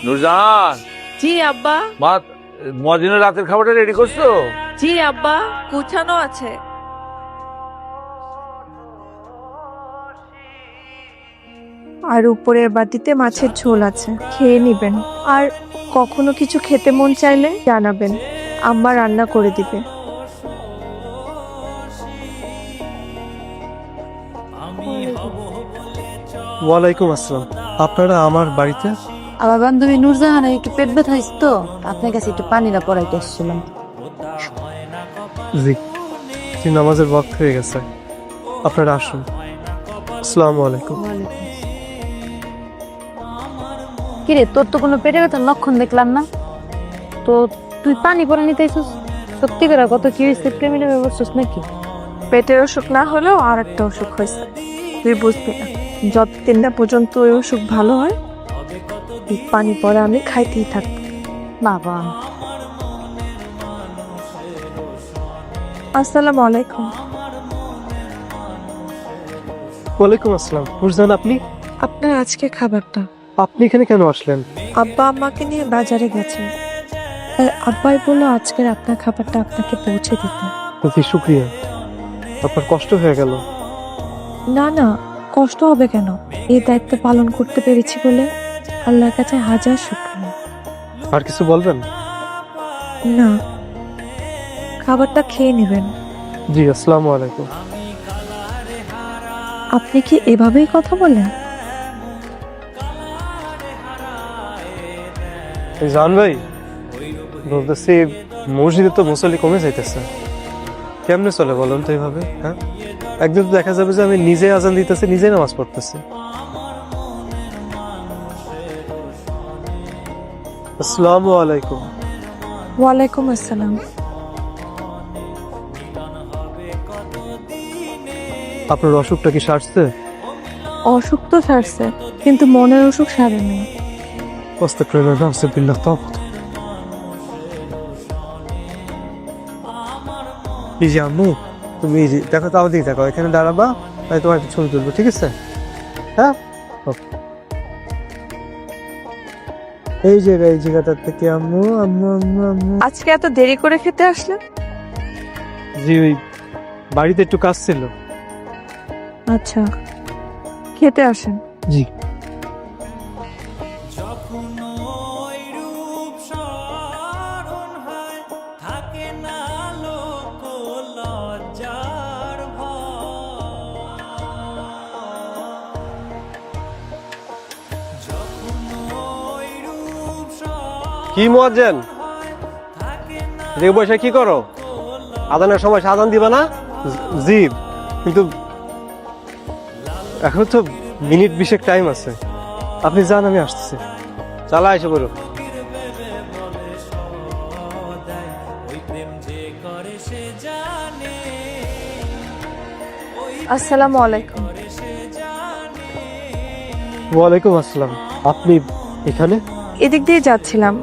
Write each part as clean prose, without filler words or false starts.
নুরজাহান, জি আব্বা। মা মদিনের রাতের খাবারটা রেডি করছো? জি আব্বা, গুছানো আছে। আর উপরের বাটিতে মাছের ঝোল আছে, খেয়ে নিবেন। আর কখনো কিছু খেতে মন চাইলে জানাবেন, আম্মা রান্না করে দিবে। ওয়ালাইকুম আসসালাম। আপনারা আমার বাড়িতে? আমার বান্ধবী নুরজাহানের একটু পেট ব্যথা হয়েছে তো আপনার কাছে একটু পানিটা পড়াইতে আসছিলাম। জি, নামাজের ওয়াক্ত হয়ে গেছে, আপনারা আসুন। আসসালামু আলাইকুম। কিরে, তোর তো কোনো পেটে ব্যথার লক্ষণ দেখলাম না, তো তুই পানি পরে নিতে আইছিস? সত্যি করে কত কি হয়েছে, প্রেমিটা ব্যবস্থা নাকি? পেটের অসুখ না হলেও আর একটা অসুখ হয়েছে, তুই বুঝবি না। যতদিন না পর্যন্ত ওই অসুখ ভালো হয়, এই পানি পরে আমি খাইতেই থাকবো। বাবা, আসসালামু আলাইকুম। ওয়ালাইকুম আসসালাম। বুঝলেন আপনি? আপনার আজকে খাবারটা। আপনি এখানে কেন আসলেন? আব্বা আম্মাকে নিয়ে বাজারে গেছে, আর আব্বাই বললো আজকের আপনার খাবারটা আপনাকে পৌঁছে দিতে। জি, শুক্রিয়া। আপনার কষ্ট হয়ে গেল। না না, কষ্ট হবে কেন? এই দায়িত্ব পালন করতে পেরেছি বলে আল্লাহর কাছে হাজার শুকরিয়া। আর কিছু বলবেন? না, খাবারটা খেয়ে নেবেন। জি, আসসালামু আলাইকুম। আপনি কি এভাবেই কথা বলেন? জান ভাই, বলতেছি মসজিদে তো মুসল্লি কমে যাইতেছে, কেমনে চলে বলুন তো এইভাবে? হ্যাঁ, একদিন তো দেখা যাবে যে আমি নিজে আজান দিতেছি, নিজে নামাজ পড়তেছি। আসসালামু আলাইকুম। ওয়ালাইকুম আসসালাম। আপনার অসুখটা কি সারছে? অসুখ তো সারছে, কিন্তু মনের অসুখ সারেনি। আস্তাগফিরুল্লাহ, নাউযুবিল্লাহ। এই যে আম্মু, তুমি এই যে দেখো, তাও দিকে দেখো, এখানে দাঁড়াবা, তাই তোমার একটা ছবি তুলবো, ঠিক আছে? হ্যাঁ, এই জায়গাটার থেকে আম্মু আম্মু আম্মু আম্মু। আজকে এত দেরি করে খেতে আসলেন? জি, ওই বাড়িতে একটু কাজ ছিল। আচ্ছা, খেতে আসেন। জি। কি মুয়াজ্জিন, যে বসে কি করো? আজানের সময় আজান দিবা না? জি, কিন্তু এখন তো মিনিট 20 টাইম আছে, আপনি যান, আমি আসতেছি। চালা এসে বলো। আসসালামু আলাইকুম। ওয়ালাইকুম আসসালাম। আপনি এখানে? এদিক দিয়ে যাচ্ছিলাম,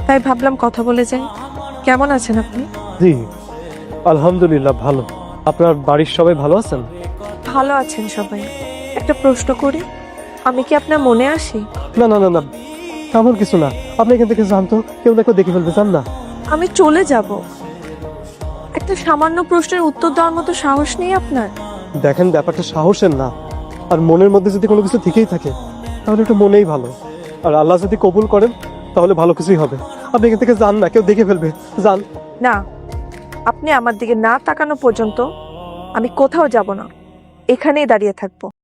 তাই ভাবলাম কথা বলে যাই। কেমন আছেন আপনি? জি, আলহামদুলিল্লাহ ভালো। আপনার বাড়ির সবাই ভালো আছেন? ভালো আছেন সবাই। একটা প্রশ্ন করি, আমি কি আপনার মনে আসি? না না না না, তেমন কিছু না। আপনি এখান থেকে জানতো, কেউ না কেউ দেখে ফেলবে, জান না? আমি চলে যাব, একটা সামান্য প্রশ্নের উত্তর দেওয়ার মতো সাহস নেই আপনার? দেখেন, ব্যাপারটা সাহসের না, আর মনের মধ্যে যদি কোনো কিছু থেকেই থাকে তাহলে একটু মনেই ভালো। আর আল্লাহ যদি কবুল করেন তাহলে ভালো কিছুই হবে। আপনি এখান থেকে যান না, কেউ দেখে ফেলবে, যান না, আপনি আমার দিকে না তাকানো পর্যন্ত আমি কোথাও যাব না, এখানেই দাঁড়িয়ে থাকবো।